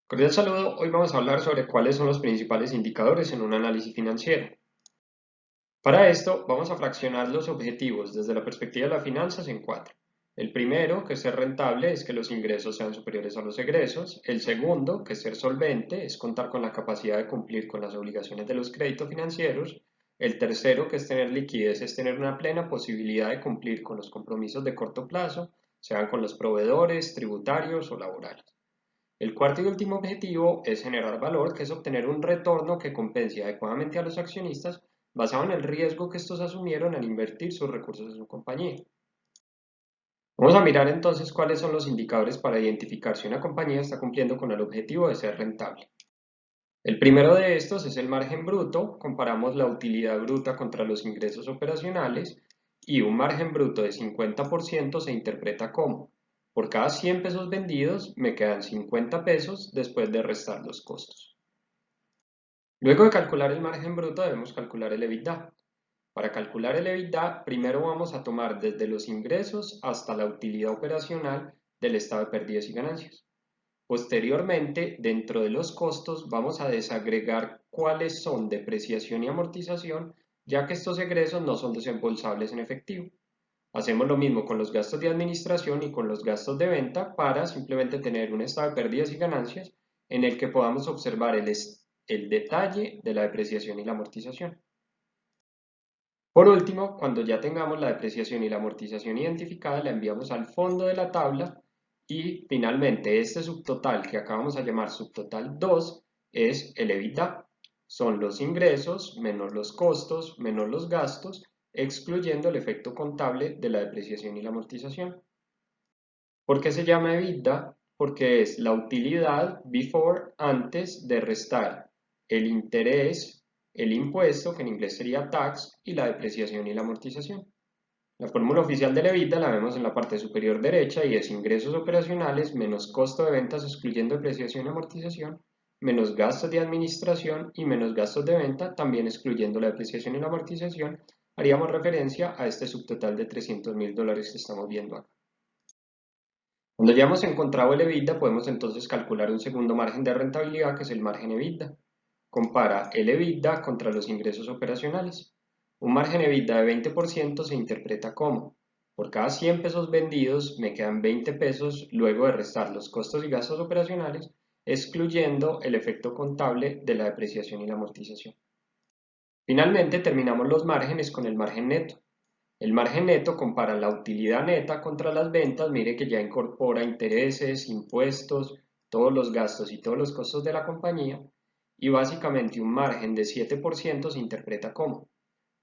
Cordial saludo, hoy vamos a hablar sobre cuáles son los principales indicadores en un análisis financiero. Para esto vamos a fraccionar los objetivos desde la perspectiva de las finanzas en cuatro. El primero, que es ser rentable, es que los ingresos sean superiores a los egresos. El segundo, que es ser solvente, es contar con la capacidad de cumplir con las obligaciones de los créditos financieros. El tercero, que es tener liquidez, es tener una plena posibilidad de cumplir con los compromisos de corto plazo, sean con los proveedores, tributarios o laborales. El cuarto y último objetivo es generar valor, que es obtener un retorno que compense adecuadamente a los accionistas basado en el riesgo que estos asumieron al invertir sus recursos en su compañía. Vamos a mirar entonces cuáles son los indicadores para identificar si una compañía está cumpliendo con el objetivo de ser rentable. El primero de estos es el margen bruto. Comparamos la utilidad bruta contra los ingresos operacionales y un margen bruto de 50% se interpreta como: por cada 100 pesos vendidos me quedan 50 pesos después de restar los costos. Luego de calcular el margen bruto debemos calcular el EBITDA. Para calcular el EBITDA, primero vamos a tomar desde los ingresos hasta la utilidad operacional del estado de pérdidas y ganancias. Posteriormente, dentro de los costos vamos a desagregar cuáles son depreciación y amortización, ya que estos egresos no son desembolsables en efectivo. Hacemos lo mismo con los gastos de administración y con los gastos de venta para simplemente tener un estado de pérdidas y ganancias en el que podamos observar el detalle de la depreciación y la amortización. Por último, cuando ya tengamos la depreciación y la amortización identificada, la enviamos al fondo de la tabla y finalmente este subtotal que acabamos de llamar subtotal 2 es el EBITDA. Son los ingresos menos los costos menos los gastos, excluyendo el efecto contable de la depreciación y la amortización. ¿Por qué se llama EBITDA? Porque es la utilidad before, antes de restar el interés, el impuesto, que en inglés sería tax, y la depreciación y la amortización. La fórmula oficial del EBITDA la vemos en la parte superior derecha y es ingresos operacionales menos costo de ventas excluyendo depreciación y amortización, menos gastos de administración y menos gastos de venta, también excluyendo la depreciación y la amortización. Haríamos referencia a este subtotal de $300,000 que estamos viendo acá. Cuando ya hemos encontrado el EBITDA, podemos entonces calcular un segundo margen de rentabilidad, que es el margen EBITDA. Compara el EBITDA contra los ingresos operacionales. Un margen EBITDA de 20% se interpreta como: por cada 100 pesos vendidos me quedan 20 pesos luego de restar los costos y gastos operacionales, excluyendo el efecto contable de la depreciación y la amortización. Finalmente, terminamos los márgenes con el margen neto. El margen neto compara la utilidad neta contra las ventas. Mire que ya incorpora intereses, impuestos, todos los gastos y todos los costos de la compañía, y básicamente un margen de 7% se interpreta como: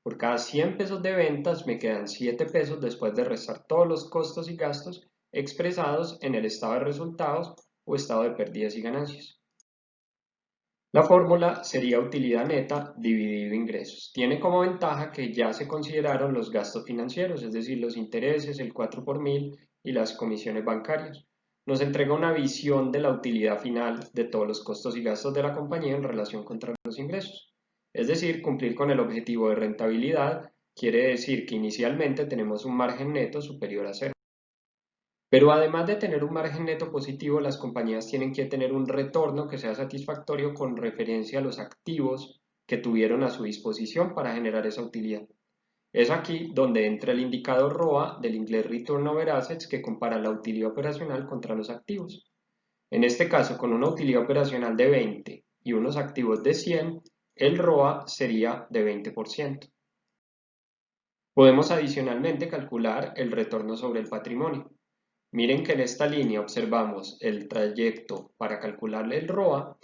por cada 100 pesos de ventas me quedan 7 pesos después de restar todos los costos y gastos expresados en el estado de resultados o estado de pérdidas y ganancias. La fórmula sería utilidad neta dividido ingresos. Tiene como ventaja que ya se consideraron los gastos financieros, es decir, los intereses, el 4 por mil y las comisiones bancarias. Nos entrega una visión de la utilidad final de todos los costos y gastos de la compañía en relación contra los ingresos. Es decir, cumplir con el objetivo de rentabilidad quiere decir que inicialmente tenemos un margen neto superior a cero. Pero además de tener un margen neto positivo, las compañías tienen que tener un retorno que sea satisfactorio con referencia a los activos que tuvieron a su disposición para generar esa utilidad. Es aquí donde entra el indicador ROA, del inglés Return Over Assets, que compara la utilidad operacional contra los activos. En este caso, con una utilidad operacional de 20 y unos activos de 100, el ROA sería de 20%. Podemos adicionalmente calcular el retorno sobre el patrimonio. Miren que en esta línea observamos el trayecto para calcular el ROA,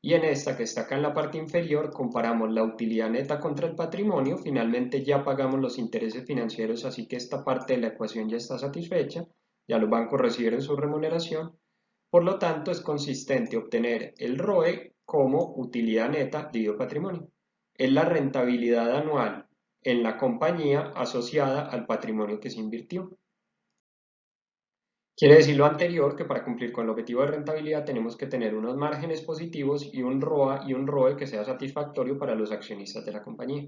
y en esta que está acá en la parte inferior comparamos la utilidad neta contra el patrimonio. Finalmente ya pagamos los intereses financieros, así que esta parte de la ecuación ya está satisfecha, ya los bancos recibieron su remuneración. Por lo tanto, es consistente obtener el ROE como utilidad neta dividido patrimonio. Es la rentabilidad anual en la compañía asociada al patrimonio que se invirtió. Quiere decir lo anterior, que para cumplir con el objetivo de rentabilidad tenemos que tener unos márgenes positivos y un ROA y un ROE que sea satisfactorio para los accionistas de la compañía.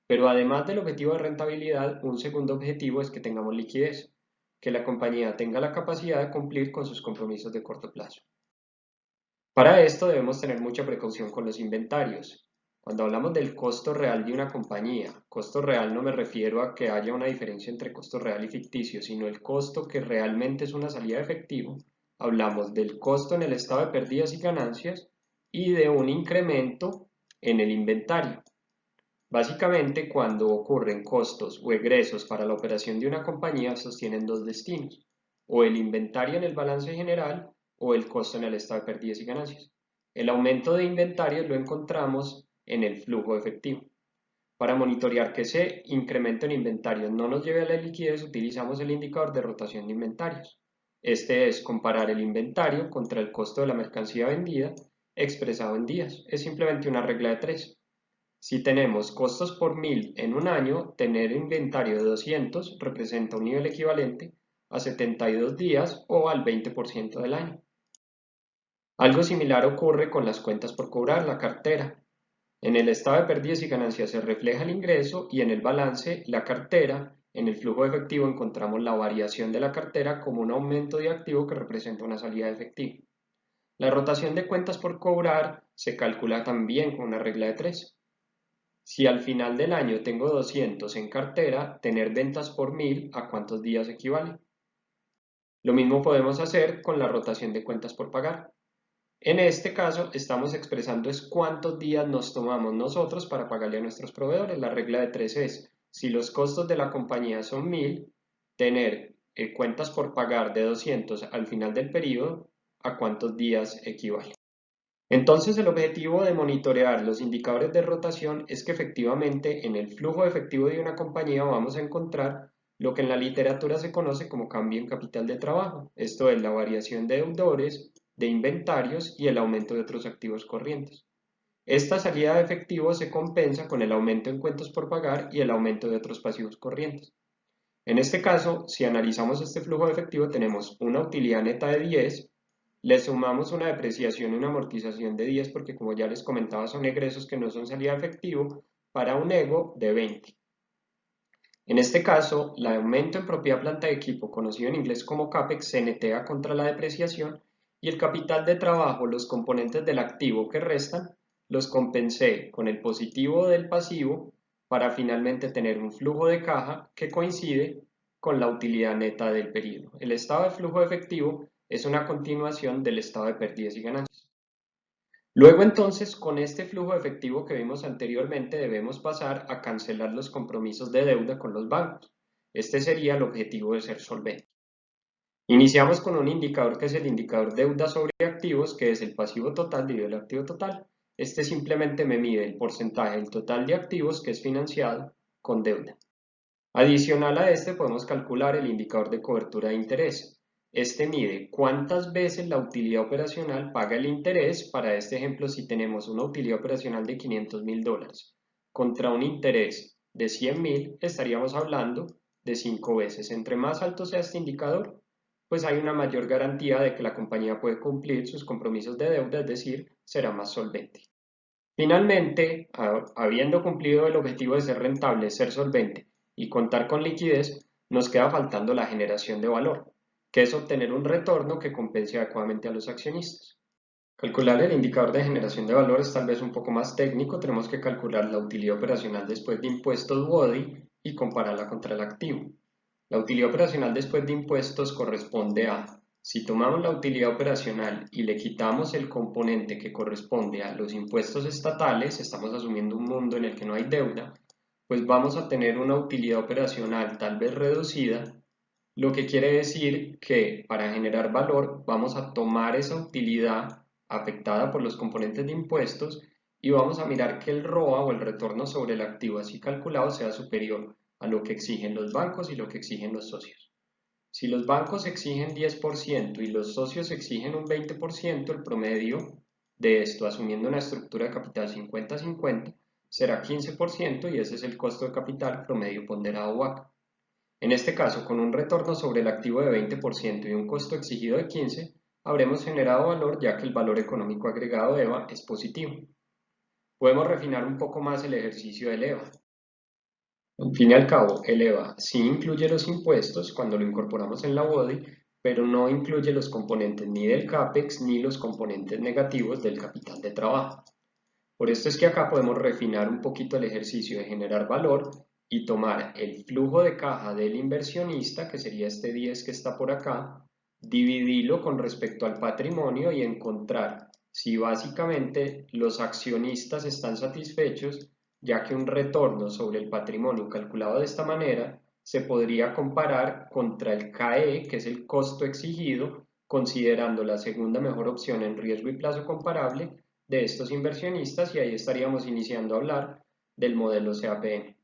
Pero además del objetivo de rentabilidad, un segundo objetivo es que tengamos liquidez, que la compañía tenga la capacidad de cumplir con sus compromisos de corto plazo. Para esto debemos tener mucha precaución con los inventarios. Cuando hablamos del costo real de una compañía, costo real no me refiero a que haya una diferencia entre costo real y ficticio, sino el costo que realmente es una salida de efectivo. Hablamos del costo en el estado de pérdidas y ganancias y de un incremento en el inventario. Básicamente, cuando ocurren costos o egresos para la operación de una compañía, estos tienen dos destinos, o el inventario en el balance general o el costo en el estado de pérdidas y ganancias. El aumento de inventario lo encontramos en el flujo efectivo. Para monitorear que ese incremento en inventario no nos lleve a la liquidez, utilizamos el indicador de rotación de inventarios. Este es comparar el inventario contra el costo de la mercancía vendida expresado en días. Es simplemente una regla de tres. Si tenemos costos por 1000 en un año, tener inventario de 200 representa un nivel equivalente a 72 días o al 20% del año. Algo similar ocurre con las cuentas por cobrar, la cartera. En el estado de pérdidas y ganancias se refleja el ingreso y en el balance, la cartera. En el flujo de efectivo encontramos la variación de la cartera como un aumento de activo que representa una salida de efectivo. La rotación de cuentas por cobrar se calcula también con una regla de tres. Si al final del año tengo 200 en cartera, tener ventas por 1000, ¿a cuántos días equivale? Lo mismo podemos hacer con la rotación de cuentas por pagar. En este caso, estamos expresando es cuántos días nos tomamos nosotros para pagarle a nuestros proveedores. La regla de tres es, si los costos de la compañía son 1000, tener cuentas por pagar de 200 al final del periodo, ¿a cuántos días equivale? Entonces, el objetivo de monitorear los indicadores de rotación es que efectivamente en el flujo efectivo de una compañía vamos a encontrar lo que en la literatura se conoce como cambio en capital de trabajo. Esto es la variación de deudores, de inventarios y el aumento de otros activos corrientes. Esta salida de efectivo se compensa con el aumento en cuentas por pagar y el aumento de otros pasivos corrientes. En este caso, si analizamos este flujo de efectivo, tenemos una utilidad neta de 10, le sumamos una depreciación y una amortización de 10 porque como ya les comentaba son egresos que no son salida de efectivo para un ego de 20. En este caso, el aumento en propiedad planta de equipo, conocido en inglés como CAPEX, se netea contra la depreciación y el capital de trabajo, los componentes del activo que restan, los compensé con el positivo del pasivo para finalmente tener un flujo de caja que coincide con la utilidad neta del periodo. El estado de flujo efectivo es una continuación del estado de pérdidas y ganancias. Luego entonces, con este flujo efectivo que vimos anteriormente, debemos pasar a cancelar los compromisos de deuda con los bancos. Este sería el objetivo de ser solvente. Iniciamos con un indicador que es el indicador deuda sobre activos, que es el pasivo total dividido el activo total. Este simplemente me mide el porcentaje del total de activos que es financiado con deuda. Adicional a este podemos calcular el indicador de cobertura de interés. Este mide cuántas veces la utilidad operacional paga el interés. Para este ejemplo, si tenemos una utilidad operacional de $500.000 contra un interés de 100.000, estaríamos hablando de 5 veces. Entre más alto sea este indicador, pues hay una mayor garantía de que la compañía puede cumplir sus compromisos de deuda, es decir, será más solvente. Finalmente, habiendo cumplido el objetivo de ser rentable, ser solvente y contar con liquidez, nos queda faltando la generación de valor, que es obtener un retorno que compense adecuadamente a los accionistas. Calcular el indicador de generación de valor es tal vez un poco más técnico. Tenemos que calcular la utilidad operacional después de impuestos WODI y compararla contra el activo. La utilidad operacional después de impuestos corresponde a, si tomamos la utilidad operacional y le quitamos el componente que corresponde a los impuestos estatales, estamos asumiendo un mundo en el que no hay deuda, pues vamos a tener una utilidad operacional tal vez reducida, lo que quiere decir que para generar valor vamos a tomar esa utilidad afectada por los componentes de impuestos y vamos a mirar que el ROA o el retorno sobre el activo así calculado sea superior a lo que exigen los bancos y lo que exigen los socios. Si los bancos exigen 10% y los socios exigen un 20%, el promedio de esto, asumiendo una estructura de capital 50-50, será 15% y ese es el costo de capital promedio ponderado WACC. En este caso, con un retorno sobre el activo de 20% y un costo exigido de 15%, habremos generado valor ya que el valor económico agregado de EVA es positivo. Podemos refinar un poco más el ejercicio del EVA. Al fin y al cabo, el EVA sí incluye los impuestos cuando lo incorporamos en la BODI, pero no incluye los componentes ni del CAPEX ni los componentes negativos del capital de trabajo. Por esto es que acá podemos refinar un poquito el ejercicio de generar valor y tomar el flujo de caja del inversionista, que sería este 10 que está por acá, dividirlo con respecto al patrimonio y encontrar si básicamente los accionistas están satisfechos, ya que un retorno sobre el patrimonio calculado de esta manera se podría comparar contra el KE, que es el costo exigido, considerando la segunda mejor opción en riesgo y plazo comparable de estos inversionistas, y ahí estaríamos iniciando a hablar del modelo CAPM.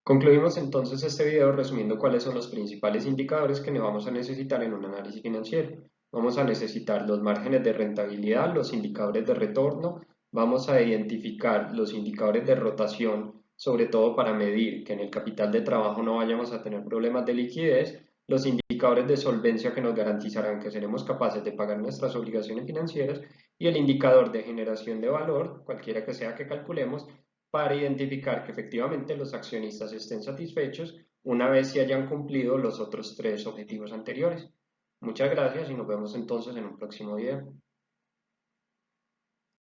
Concluimos entonces este video resumiendo cuáles son los principales indicadores que vamos a necesitar en un análisis financiero. Vamos a necesitar los márgenes de rentabilidad, los indicadores de retorno, vamos a identificar los indicadores de rotación, sobre todo para medir que en el capital de trabajo no vayamos a tener problemas de liquidez, los indicadores de solvencia que nos garantizarán que seremos capaces de pagar nuestras obligaciones financieras y el indicador de generación de valor, cualquiera que sea que calculemos, para identificar que efectivamente los accionistas estén satisfechos una vez se hayan cumplido los otros tres objetivos anteriores. Muchas gracias y nos vemos entonces en un próximo video.